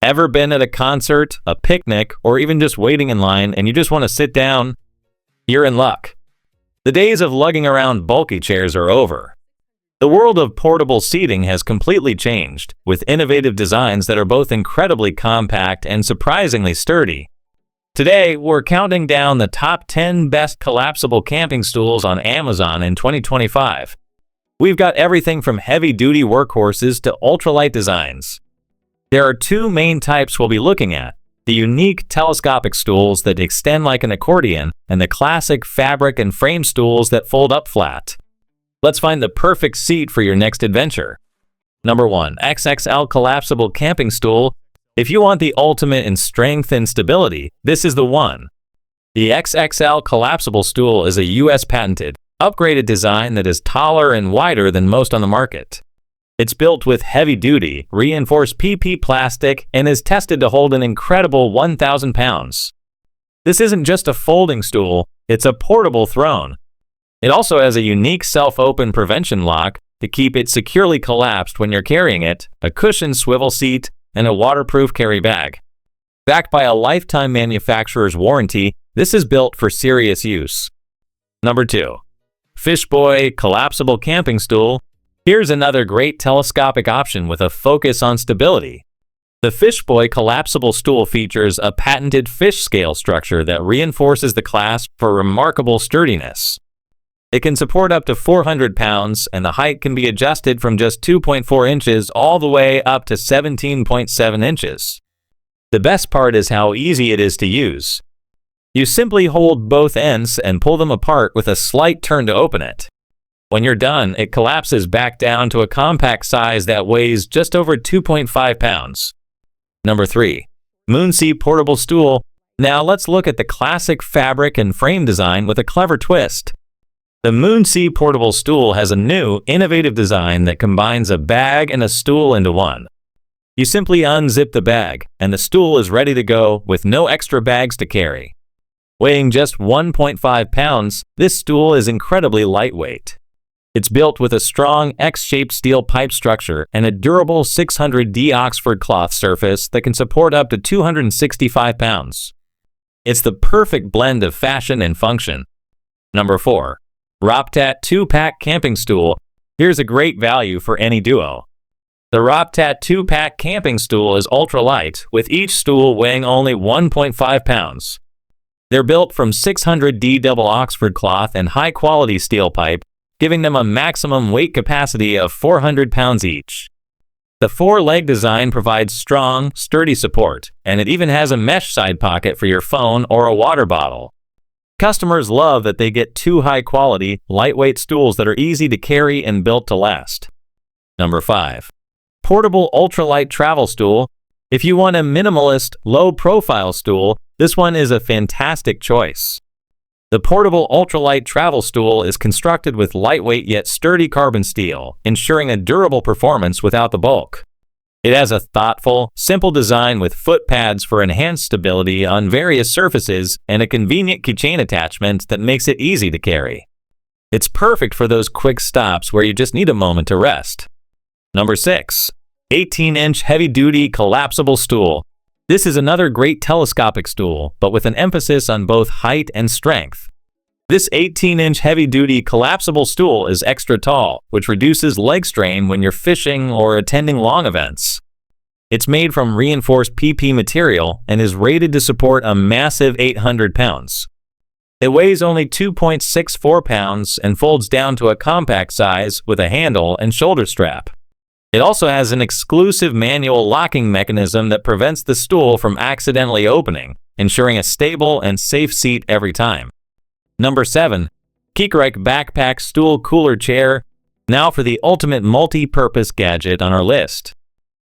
Ever been at a concert, a picnic, or even just waiting in line and you just want to sit down? You're in luck. The days of lugging around bulky chairs are over. The world of portable seating has completely changed, with innovative designs that are both incredibly compact and surprisingly sturdy. Today, we're counting down the top 10 best collapsible camping stools on Amazon in 2025. We've got everything from heavy-duty workhorses to ultralight designs. There are two main types we'll be looking at: the unique telescopic stools that extend like an accordion, and the classic fabric and frame stools that fold up flat. Let's find the perfect seat for your next adventure. Number 1. XXL Collapsible Camping Stool. If you want the ultimate in strength and stability, this is the one. The XXL Collapsible Stool is a US patented, upgraded design that is taller and wider than most on the market. It's built with heavy-duty, reinforced PP plastic and is tested to hold an incredible 1,000 pounds. This isn't just a folding stool, it's a portable throne. It also has a unique self-open prevention lock to keep it securely collapsed when you're carrying it, a cushioned swivel seat, and a waterproof carry bag. Backed by a lifetime manufacturer's warranty, this is built for serious use. Number 2. Fishboy Collapsible Camping Stool. Here's another great telescopic option with a focus on stability. The Fishboy Collapsible Stool features a patented fish scale structure that reinforces the clasp for remarkable sturdiness. It can support up to 400 pounds, and the height can be adjusted from just 2.4 inches all the way up to 17.7 inches. The best part is how easy it is to use. You simply hold both ends and pull them apart with a slight turn to open it. When you're done, it collapses back down to a compact size that weighs just over 2.5 pounds. Number 3. Moonsea Portable Stool. Now let's look at the classic fabric and frame design with a clever twist. The Moonsea Portable Stool has a new, innovative design that combines a bag and a stool into one. You simply unzip the bag, and the stool is ready to go with no extra bags to carry. Weighing just 1.5 pounds, this stool is incredibly lightweight. It's built with a strong X-shaped steel pipe structure and a durable 600D Oxford cloth surface that can support up to 265 pounds. It's the perfect blend of fashion and function. Number 4. Roptat 2-Pack Camping Stool. Here's a great value for any duo. The Roptat 2-Pack Camping Stool is ultralight, with each stool weighing only 1.5 pounds. They're built from 600D double Oxford cloth and high-quality steel pipe, giving them a maximum weight capacity of 400 pounds each. The 4-leg design provides strong, sturdy support, and it even has a mesh side pocket for your phone or a water bottle. Customers love that they get two high-quality, lightweight stools that are easy to carry and built to last. Number 5. Portable Ultralight Travel Stool. If you want a minimalist, low-profile stool, this one is a fantastic choice. The portable ultralight travel stool is constructed with lightweight yet sturdy carbon steel, ensuring a durable performance without the bulk. It has a thoughtful, simple design with foot pads for enhanced stability on various surfaces and a convenient keychain attachment that makes it easy to carry. It's perfect for those quick stops where you just need a moment to rest. Number 6. 18-inch heavy-duty collapsible stool. This is another great telescopic stool, but with an emphasis on both height and strength. This 18-inch heavy-duty collapsible stool is extra tall, which reduces leg strain when you're fishing or attending long events. It's made from reinforced PP material and is rated to support a massive 800 pounds. It weighs only 2.64 pounds and folds down to a compact size with a handle and shoulder strap. It also has an exclusive manual locking mechanism that prevents the stool from accidentally opening, ensuring a stable and safe seat every time. Number 7. Keekarike Backpack Stool Cooler Chair. Now for the ultimate multi-purpose gadget on our list.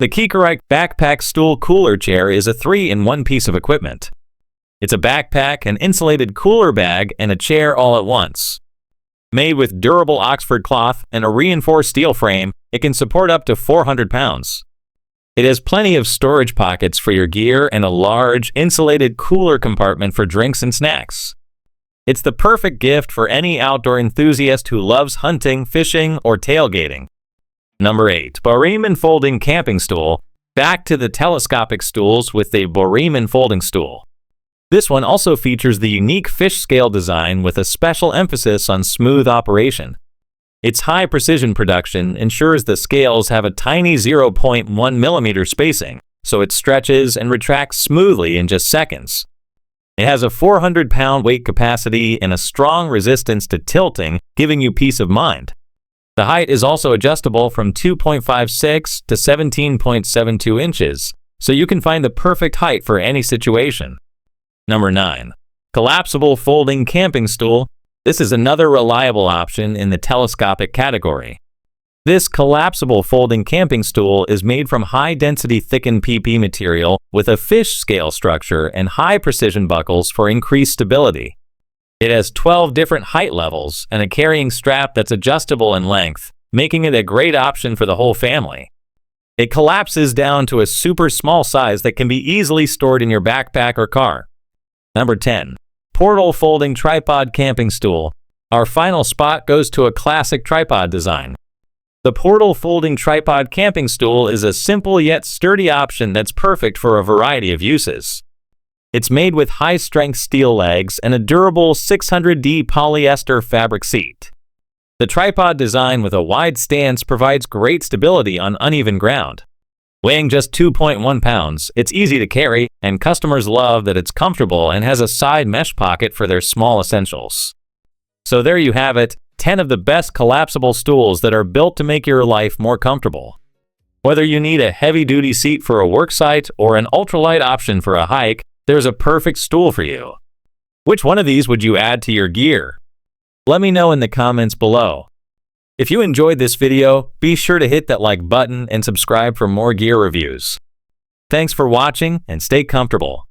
The Keekarike Backpack Stool Cooler Chair is a 3-in-1 piece of equipment. It's a backpack, an insulated cooler bag, and a chair all at once. Made with durable Oxford cloth and a reinforced steel frame, it can support up to 400 pounds. It has plenty of storage pockets for your gear and a large, insulated cooler compartment for drinks and snacks. It's the perfect gift for any outdoor enthusiast who loves hunting, fishing, or tailgating. Number 8. Barim Folding Camping Stool. Back to the telescopic stools with the Boreman folding stool. This one also features the unique fish scale design with a special emphasis on smooth operation. Its high precision production ensures the scales have a tiny 0.1 mm spacing, so it stretches and retracts smoothly in just seconds. It has a 400-pound weight capacity and a strong resistance to tilting, giving you peace of mind. The height is also adjustable from 2.56 to 17.72 inches, so you can find the perfect height for any situation. Number 9. Collapsible folding camping stool. This is another reliable option in the telescopic category. This collapsible folding camping stool is made from high-density thickened PP material with a fish scale structure and high-precision buckles for increased stability. It has 12 different height levels and a carrying strap that's adjustable in length, making it a great option for the whole family. It collapses down to a super small size that can be easily stored in your backpack or car. Number 10. Portal folding tripod camping stool. Our final spot goes to a classic tripod design. The portal folding tripod camping stool is a simple yet sturdy option that's perfect for a variety of uses. It's made with high-strength steel legs and a durable 600D polyester fabric seat. The tripod design with a wide stance provides great stability on uneven ground. Weighing just 2.1 pounds, it's easy to carry, and customers love that it's comfortable and has a side mesh pocket for their small essentials. So there you have it, 10 of the best collapsible stools that are built to make your life more comfortable. Whether you need a heavy-duty seat for a work site or an ultralight option for a hike, there's a perfect stool for you. Which one of these would you add to your gear? Let me know in the comments below. If you enjoyed this video, be sure to hit that like button and subscribe for more gear reviews. Thanks for watching and stay comfortable.